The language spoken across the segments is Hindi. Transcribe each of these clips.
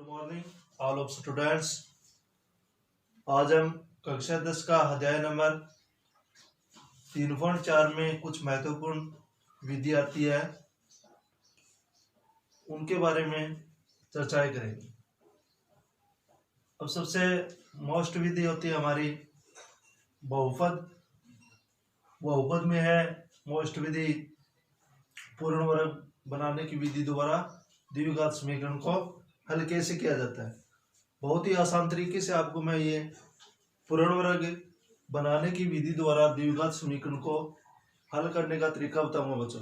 Good morning all of students. आज हम कक्षा 10 का अध्याय नंबर 3.4 में कुछ महत्वपूर्ण विधि आती है, उनके बारे में चर्चाएं करेंगे। अब सबसे मोस्ट विधि होती है हमारी बहुपद। बहुपद में है मोस्ट विधि पूर्ण वर्ग बनाने की विधि द्वारा द्विघात समीकरण को हल कैसे किया जाता है। बहुत ही आसान तरीके से आपको मैं ये पूर्ण वर्ग बनाने की विधि द्वारा द्विघात समीकरण को हल करने का तरीका बताऊंगा बच्चों।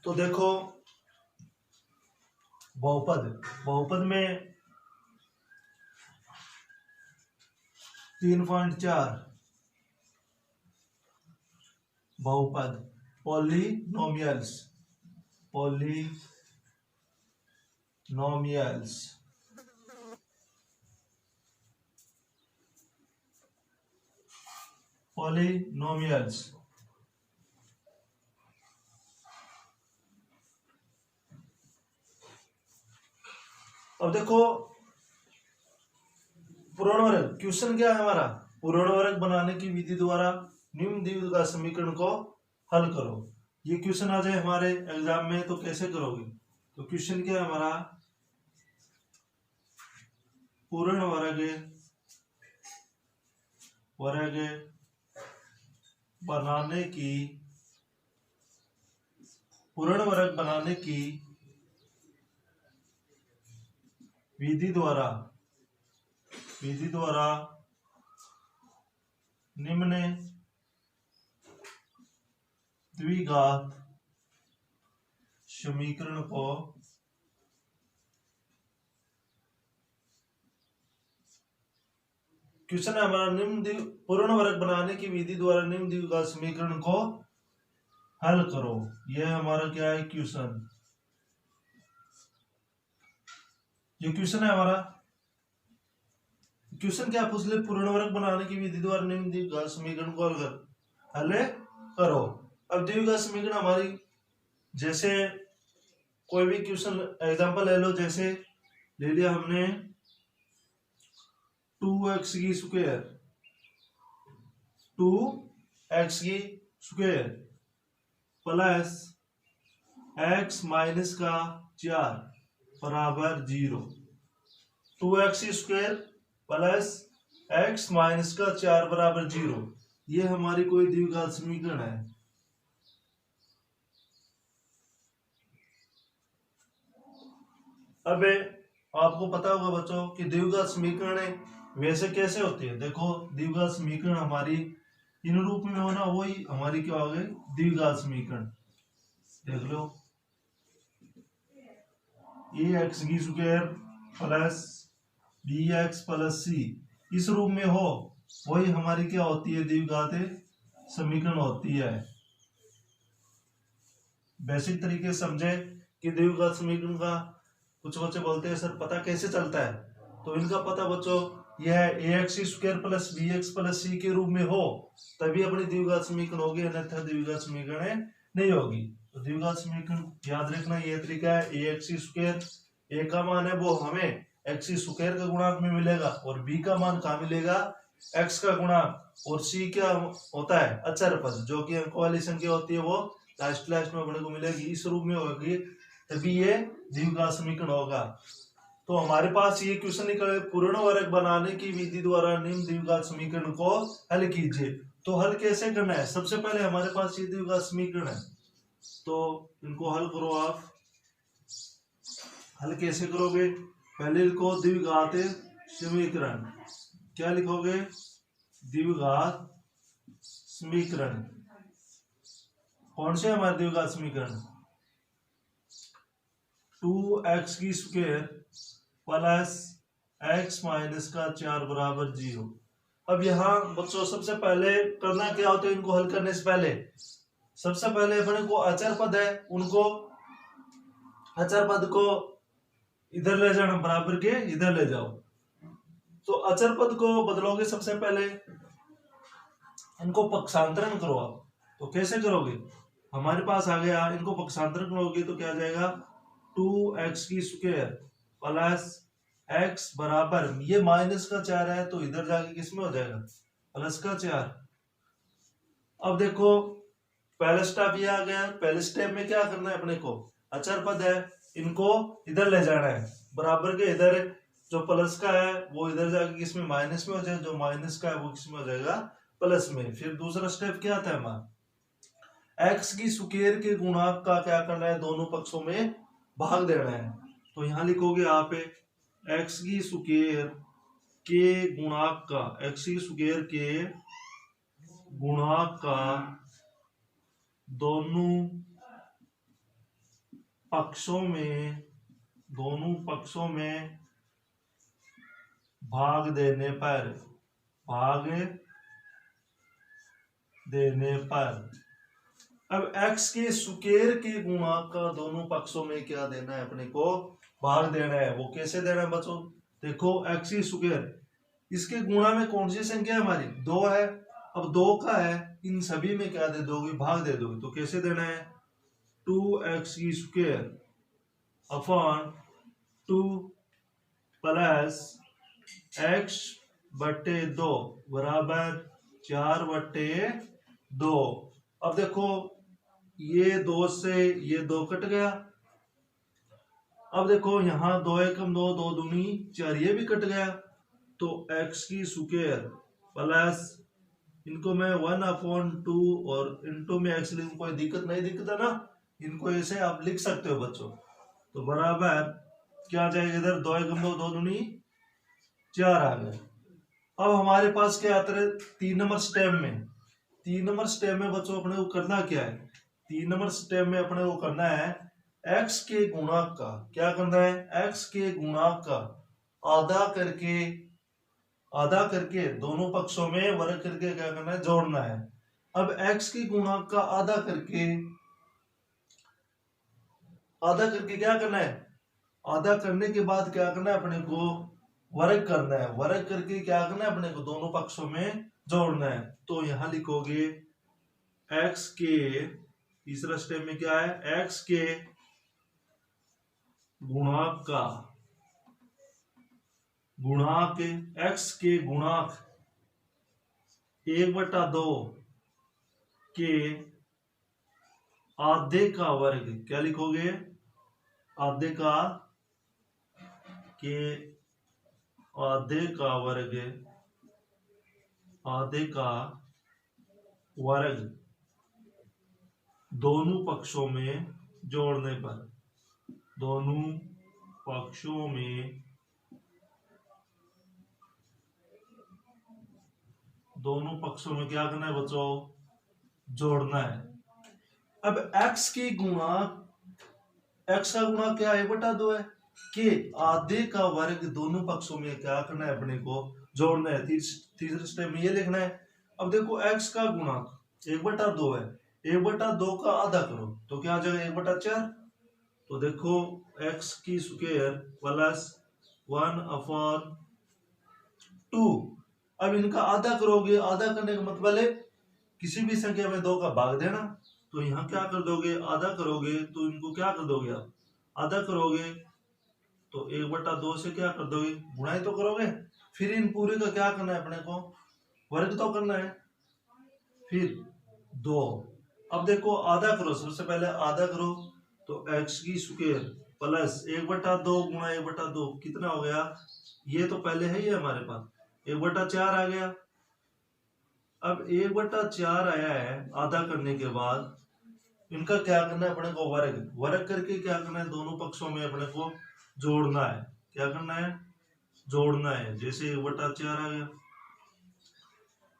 तो देखो, बहुपद में 3.4 बहुपद पॉलिनोमियल्स अब देखो, पूर्ण वर्ग क्वेश्चन क्या है हमारा, पूर्ण वर्ग बनाने की विधि द्वारा निम्न द्विघात समीकरण को हल करो। ये क्वेश्चन आ जाए हमारे एग्जाम में तो कैसे करोगे। तो क्वेश्चन क्या है हमारा, पूर्ण वर्ग बनाने की विधि द्वारा निम्न द्विघात समीकरण को क्वेश्चन है हमारा, पूर्ण वर्ग बनाने की विधि द्वारा निम्न द्विघात समीकरण को हल करो। यह हमारा क्या है क्वेश्चन, ये क्वेश्चन है हमारा। क्वेश्चन क्या पूछ ले, पूर्ण वर्ग बनाने की विधि द्वारा निम्न द्विघात समीकरण को हल करो। अब द्विघात समीकरण हमारी, जैसे कोई भी क्वेश्चन एग्जांपल ले लो, जैसे ले लिया हमने 2x की स्क्वायर प्लस x माइनस का 4 बराबर 0। 2x square plus x minus का 4 बराबर 0, ये हमारी कोई द्विघात समीकरण है। अब आपको पता होगा बच्चों कि द्विघात समीकरण वैसे कैसे होती है। देखो, द्विघात समीकरण हमारी इन रूप में होना, वही हमारी क्या हो गई द्विघात समीकरण। देख लो, ax की square plus bx plus c इस रूप में हो, वही हमारी क्या होती है द्विघात समीकरण होती है। बेसिक तरीके से समझे कि द्विघात समीकरण का कुछ बच्चे बोलते हैं सर पता कैसे चलता है, तो इनका पता बच्चों यह ax square plus bx plus c के रूप में हो तभी अपनी द्विघात समीकरण होगी, अन्यथा द्विघात समीकरण नहीं होगी। तो द्विघात समीकरण याद रखना ये तरीका है, ax स्क्वायर a का मान है वो हमें x स्क्वायर का गुणांक में मिलेगा, और b का मान कहाँ मिलेगा x का गुणांक, और c क्या होता है अचर पद, जो कि अंक वाली संख्या होती है, वो लास्ट में अपने को मिलेगी। इस रूप में होगी तभी ये द्विघात समीकरण होगा। तो हमारे पास ये क्वेश्चन निकले, पूर्ण वर्ग बनाने की विधि द्वारा निम्न द्विघात समीकरण को हल कीजिए। तो हल कैसे करना है, सबसे पहले हमारे पास ये द्विघात समीकरण है, तो इनको हल करो। आप हल कैसे करोगे, पहले लिखो द्विघात समीकरण। क्या लिखोगे, द्विघात समीकरण। कौन से हमारे द्विघात समीकरण, 2x की स्क्वायर प्लस x माइनस का 4 बराबर 0। अब यहाँ बच्चों सबसे पहले करना क्या होता है, इनको हल करने से पहले सबसे पहले अपने को अचर पद है, उनको अचर पद को इधर ले जाना, बराबर के इधर ले जाओ। तो अचर पद को बदलोगे, सबसे पहले इनको पक्षांतरण करो आप। तो कैसे करोगे, हमारे पास आ गया, इनको पक्षांतरण करोगे तो क्या आ जाएगा 2x की स्क्वायर प्लस x बराबर, ये माइनस का 4 है तो इधर जाके किसमें हो जाएगा, प्लस का 4। अब देखो पहला स्टेप ये आ गया, पहले स्टेप में क्या करना है अपने को, अचर पद है इनको इधर ले जाना है, बराबर के इधर जो प्लस का है वो इधर जाके किसमें, माइनस में हो जाएगा, जो माइनस का है वो किसमें हो जाएगा, प्लस में। फिर दूसरा स्टेप क्या आता है हमारा, x की स्क्वायर के गुणांक का क्या करना है, दोनों पक्षों में भाग देना है। तो यहां लिखोगे आप x की स्क्वायर के गुणांक का, x की स्क्वायर के गुणांक का दोनों पक्षों में भाग देने पर अब x के स्क्वायर के गुणांक का दोनों पक्षों में क्या देना है अपने को, भाग देना है। वो कैसे देना है बच्चों, देखो x की स्क्वायर, इसके गुणा में कौन सी संख्या है हमारी, 2 है। अब 2 का है, इन सभी में क्या दे दोगे, भाग दे दोगे। तो कैसे देना है, 2x की स्क्वायर अपॉन 2 प्लस x बटे 2 बराबर 4/2। अब देखो ये 2 से ये 2 कट गया। अब देखो यहाँ 2 एकम 2, 2 दूनी 4, ये भी कट गया। तो x की स्क्वायर प्लस, इनको मैं 1/2 और इनटू में x लिखूं, कोई दिक्कत नहीं दिखता ना, इनको ऐसे आप लिख सकते हो बच्चों। तो बराबर क्या आ जाएगा, इधर 2 एकम 2, 2 दूनी 4 आ गए। अब हमारे पास क्या आता है 3 नंबर स्टेप में, 3 नंबर स्टेप में बच्चों अपने को करना क्या है, 3 नंबर स्टेप में अपने को करना है x के गुणांक का, क्या करना है, x के गुणांक का आधा करके दोनों पक्षों में वर्ग करके क्या करना है, जोड़ना है। अब x के गुणांक का आधा करके क्या करना है, आधा करने के बाद क्या करना है अपने को, वर्ग करना है। वर्ग करके क्या करना है अपने को, दोनों पक्षों में जोड़ना है। तो यहां लिखोगे x के, तीसरा स्टेप में क्या है, x के गुणांक का, x के गुणांक 1/2 के आधे का वर्ग, क्या लिखोगे, आधे का वर्ग दोनों पक्षों में जोड़ने पर, दोनों पक्षों में क्या करना है बच्चों, जोड़ना है। अब x के गुणांक, x का गुणांक क्या है, 1/2 है, के आधे का वर्ग दोनों पक्षों में क्या करना है अपने को, जोड़ना है। तीसरे स्टेप में ये लिखना है। अब देखो x का गुणांक 1/2 है, 1/2 का आधा करो तो क्या आ जाएगा, 1/4। तो देखो x की स्क्वायर प्लस 1/2। अब इनका आधा करोगे, आधा करने का मतलब है किसी भी संख्या में 2 का भाग देना। तो यहाँ क्या कर दोगे, आधा करोगे तो इनको क्या कर दोगे आप, आधा करोगे तो 1/2 से क्या कर दोगे, गुणाई तो करोगे। फिर इन पूरे का क्या करना है अपने को, वर्ग तो करना है। फिर 2, अब देखो आधा करो, सबसे पहले आधा करो तो x की स्क्वायर प्लस 1/2 गुणा 1/2 कितना हो गया, ये तो पहले है ही हमारे पास, 1/4 आ गया। अब 1/4 आया है, आधा करने के बाद इनका क्या करना है अपने को, वर्ग करके क्या करना है, दोनों पक्षों में अपने को जोड़ना है। क्या करना है, जोड़ना है। जैसे 1/4 आ गया,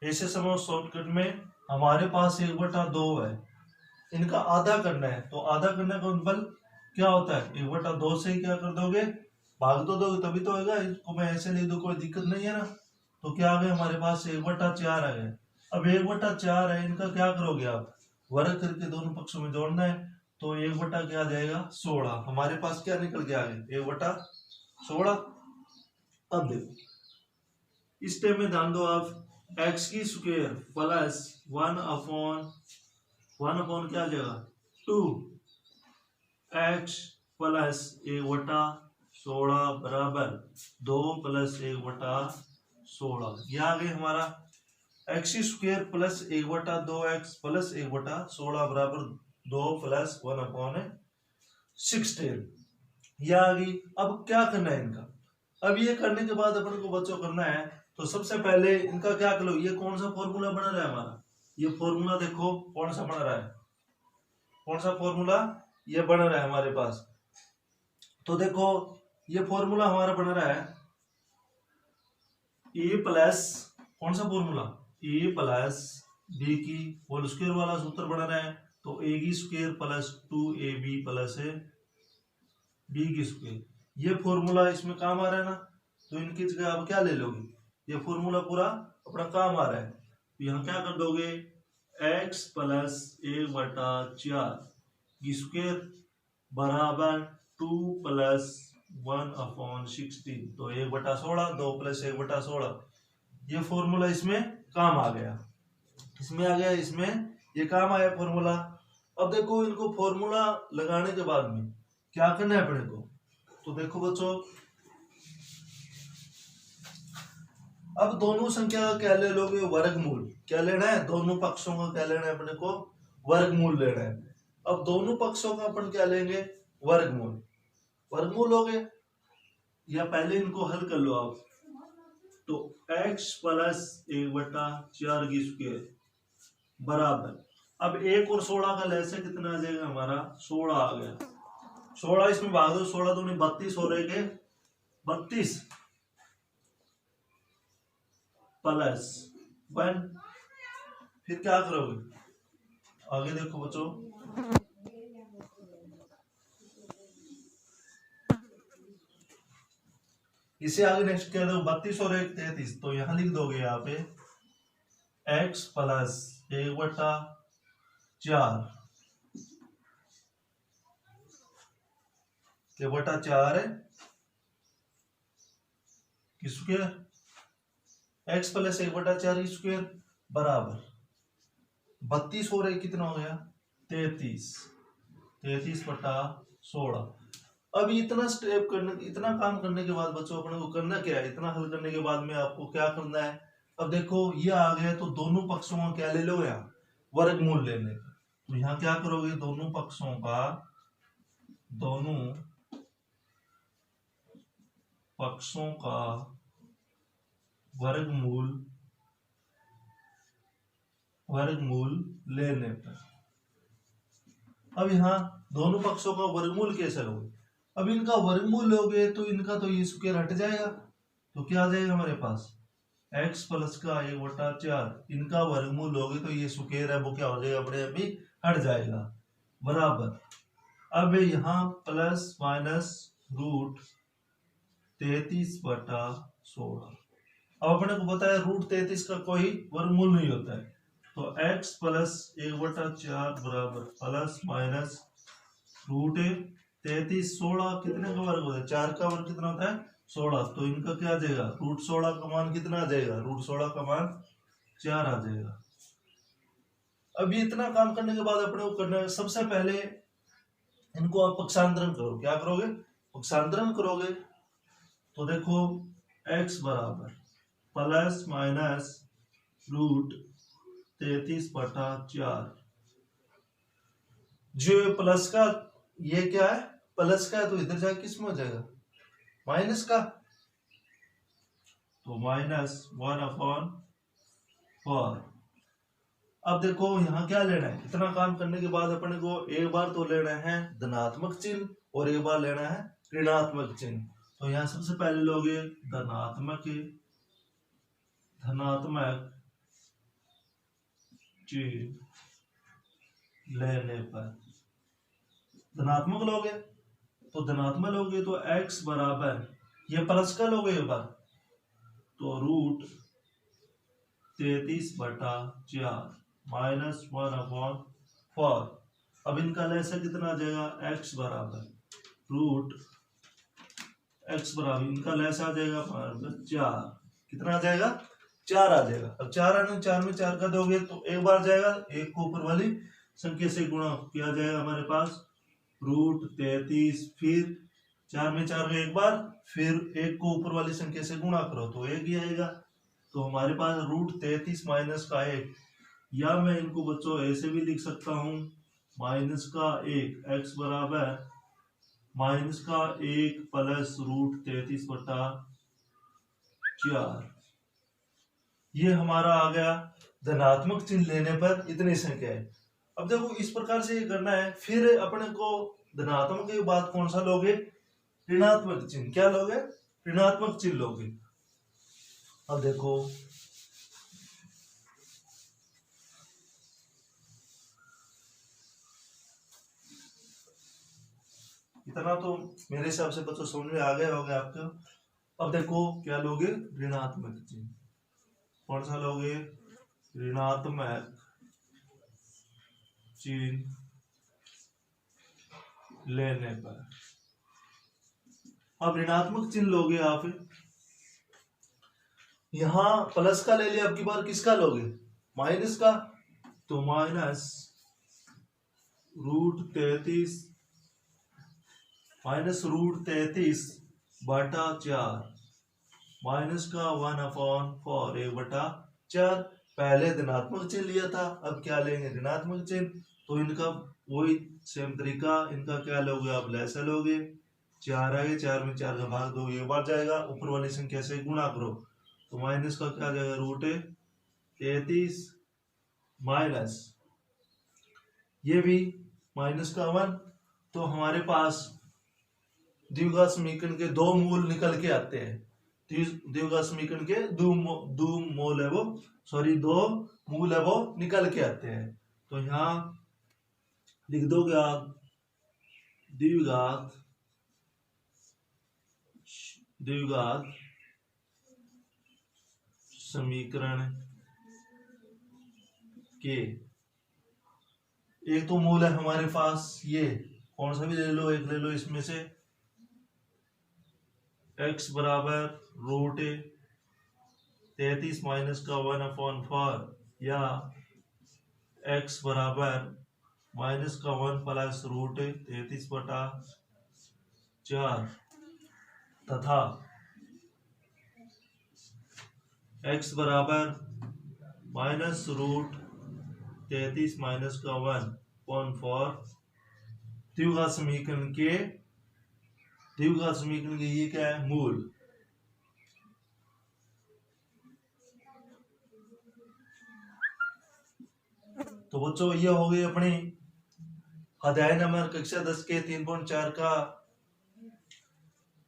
ऐसे समझो शॉर्टकट में हमारे पास 1/2 है, इनका आधा करना है। तो आधा करने का मतलब क्या होता है, 1/2 से ही क्या कर दोगे, भाग तो दोगे तभी तो होगा। इसको मैं ऐसे लिख दूं, कोई दिक्कत नहीं है ना। तो क्या आ गया हमारे पास, 1/4 आ गया। अब 1/4 है, इनका क्या करोगे आप, वर्ग करके दोनों पक्षों में जोड़ना है। तो 1/, क्या आ जाएगा, 16। हमारे पास क्या निकल के आ गया, 1/16। अब देखो इस स्टेप में ध्यान दो आप, x की स्क्वायर प्लस 1/, क्या आ जाएगा, 2x प्लस 1/16 बराबर 2 प्लस 1/16। यह आ गई हमारा x square plus 1/2x plus 1/16 बराबर 2 प्लस 1/16। यह आ गई। अब क्या करना है इनका? अब ये करने के बाद अपन को बच्चों करना है, तो सबसे पहले इनका क्या कर लो, ये कौन सा फॉर्मूला बना रहा है हमारा, ये फॉर्मूला देखो कौन सा बना रहा है, कौन सा फॉर्मूला ये बन रहा है हमारे पास। तो देखो ये फॉर्मूला हमारा बन रहा है ए प्लस, कौन सा फॉर्मूला, ए प्लस बी की होल स्क्वायर वाला सूत्र बन रहा है। तो ए की square plus 2ab plus B की स्क्वायर, ये फॉर्मूला इसमें काम आ रहा है ना। तो इनकी जगह आप क्या ले लोगे, ये फॉर्मूला पूरा अपना काम आ रहा है। तो यहाँ क्या कर दोगे, x प्लस 1/4 की स्क्वायर बराबर 2 प्लस 1/16। तो 1/16, 2 प्लस 1/16, ये फॉर्मूला इसमें काम आ गया, इसमें आ गया, इसमें ये काम आया फॉर्मूला। अब देखो इनको फॉर्मूला लगाने के बाद में क्या करना है अपने को, तो देखो बच्चों अब दोनों संख्या का क्या ले लोगे, वर्गमूल। क्या लेना है, दोनों पक्षों का क्या लेना है अपने को, वर्गमूल लेना है। अब दोनों पक्षों का अपन क्या लेंगे, वर्गमूल। वर्गमूल हो गए, या पहले इनको हल कर लो आप। तो x प्लस 1/4 की स्क्वायर बराबर, अब 1 और 16 का लैसे कितना आ जाएगा हमारा, 16 आ गया। 16 इसमें भाग दो, 16 दूनी 32 हो रहे 32 प्लस 1। फिर क्या करोगे, आगे देखो बच्चों, इसे आगे नेक्स्ट क्या दो, 32 और 1 33। तो यहां लिख दोगे यहाँ पे x प्लस 1/4 की स्क्वायर, x प्लस 1/4 की स्क्वायर बराबर 32 हो रहे कितना हो गया, 33/16। अब इतना स्टेप करने, इतना काम करने के बाद बच्चों अपने को करना क्या है, इतना हल करने के बाद में आपको क्या करना है। अब देखो ये आ गया, तो दोनों पक्षों का क्या ले लो, यहाँ वर्गमूल लेने का। तो यहाँ क्या करोगे, दोनों पक्षों का वर्गमूल लेने पर, अब यहाँ दोनों पक्षों का वर्गमूल कैसे लोगे। अब इनका वर्गमूल लोगे तो इनका तो ये स्क्वायर हट जाएगा, तो क्या आ जाएगा हमारे पास, x प्लस का 1/4, इनका वर्गमूल लोगे तो ये स्क्वायर है वो क्या हो जाएगा, अपने आप ही हट जाएगा, बराबर। अब यहाँ प्लस माइनस रूट 33/16। अब अपने को पता है रूट 33 का कोई वर्गमूल नहीं होता है। तो x प्लस 1/4 बराबर प्लस माइनस रूट 33, 16 कितने का वर्ग होता है, 4 का वर्ग कितना होता है, 16। तो इनका क्या आ जाएगा, रूट 16 का मान कितना आ जाएगा, रूट 16 का मान 4 आ जाएगा। अब ये इतना काम करने के बाद अपने को करना है, सबसे पहले इनको आप पक्षांतरण करो। क्या करोगे, पक्षांतरण करोगे। तो देखो x बराबर प्लस माइनस रूट 33/4, जो प्लस का, ये क्या है, प्लस का है, तो इधर जाके किस में हो जाएगा, माइनस का। तो -1/4। अब देखो यहाँ क्या लेना है, इतना काम करने के बाद अपने को एक बार तो लेना है धनात्मक चिन्ह और एक बार लेना है ऋणात्मक चिन्ह। तो यहाँ सबसे पहले लोगे धनात्मक चिन्ह लेने पर, धनात्मक लोगे तो धनात्मक लोगे तो x बराबर, ये प्लस का लोगे एक बार, तो रूट 33/4 -1/4। अब इनका लैसा कितना आ जाएगा, x बराबर इनका लैसा आ जाएगा 4, कितना आ जाएगा, 4 आ जाएगा। अब 4 आने, 4 में 4 का दोगे तो एक बार जाएगा, एक को ऊपर वाली संख्या से गुणा किया जाएगा हमारे पास, √33, फिर 4 में 4 एक बार, फिर 1 को ऊपर वाली संख्या से गुणा करो तो 1 ही आएगा। तो हमारे पास √33 माइनस का 1, या मैं इनको बच्चों ऐसे भी लिख सकता हूँ माइनस का 1, x बराबर माइनस का 1 प्लस √33/4। ये हमारा आ गया धनात्मक चिन्ह लेने पर इतनी संख्या है। अब देखो इस प्रकार से ये करना है, फिर अपने को धनात्मक के बाद कौन सा लोगे, ऋणात्मक चिन्ह। क्या लोगे, ऋणात्मक चिन्ह लोगे। अब देखो इतना तो मेरे हिसाब से बच्चों समझ में आ गया होगा आपको। अब देखो क्या लोगे, ऋणात्मक चिन्ह। कौन सा लोगे, ऋणात्मक चिन्ह लेने पर। अब ऋणात्मक चिन्ह लोगे आप, यहां प्लस का ले लिया, अब की बार किसका लोगे, माइनस का। तो माइनस √33 बटा 4 माइनस का 1/4 1/4। पहले धनात्मक चिन्ह लिया था, अब क्या लेंगे, ऋणात्मक चिन्ह। तो इनका वही सेम तरीका, इनका क्या लोगे आप, लैसा लोगे। 4 आगे, 4 में 4 का भाग 2 ये बार जाएगा, ऊपर वाली संख्या से गुणा करो तो माइनस का क्या जाएगा, √33 माइनस ये भी माइनस का 1। तो हमारे पास द्विघात समीकरण के दो मूल निकल के आते हैं। द्विघात समीकरण के दो मूल है वो निकल के आते हैं। तो यहाँ लिख दोगे आप द्विघात समीकरण के एक तो मूल है हमारे पास, ये कौन सा भी ले लो, एक ले लो इसमें से, x बराबर √33 माइनस का 1/4 या x बराबर माइनस का 1 प्लस √33/4 तथा x बराबर माइनस √33 माइनस का 1/4 द्विघात समीकरण के ये क्या है, मूल। तो बच्चों ये हो गई अपनी अध्याय नंबर कक्षा 10 के 3.4 का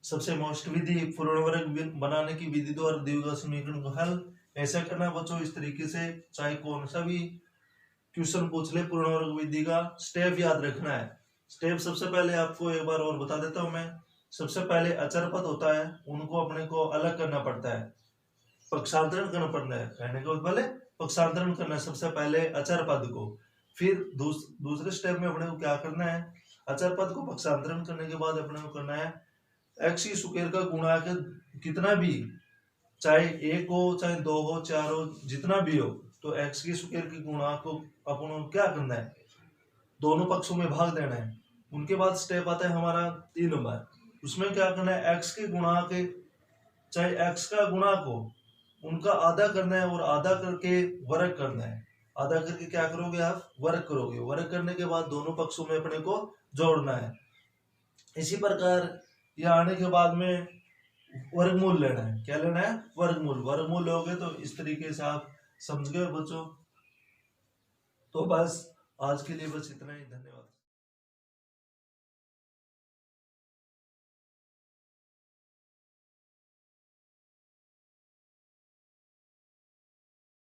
सबसे मोस्ट विधि, पूर्ण वर्ग बनाने की विधि द्वारा द्विघात समीकरण को हल। ऐसा करना है बच्चों इस तरीके से, चाहे कौन सा भी क्वेश्चन पूछ ले, पूर्ण वर्ग विधि का स्टेप याद रखना है। स्टेप सबसे पहले आपको एक बार और बता देता हूं मैं। सबसे पहले अचर पद होता है, उनको अपने को अलग करना पड़ता है, पक्षांतरण करना पड़ता है। कहने के पहले पक्षांतरण करना है सबसे पहले अचर पद को। फिर दूसरे स्टेप में अपने को क्या करना है, अचर पद को पक्षांतरण करने के बाद अपने को करना है x की स्क्वायर का गुणा के कितना भी, चाहे 1 हो चाहे 2 हो 4 हो जितना भी हो, तो x की स्क्वायर के गुणा को अपन क्या करना है, दोनों पक्षों में भाग देना है। उनके बाद स्टेप आता है हमारा 3 नंबर, उसमें क्या करना है, x के गुणा के, चाहे x का गुणा को उनका आधा करना है और आधा करके वर्ग करना है। आधा करके क्या करोगे आप, वर्ग करोगे। वर्ग करने के बाद दोनों पक्षों में अपने को जोड़ना है। इसी प्रकार ये आने के बाद में वर्गमूल लेना है। क्या लेना है, वर्गमूल लोगे तो इस तरीके से आप समझ गए बच्चों। तो बस आज के लिए बस इतना ही, धन्यवाद।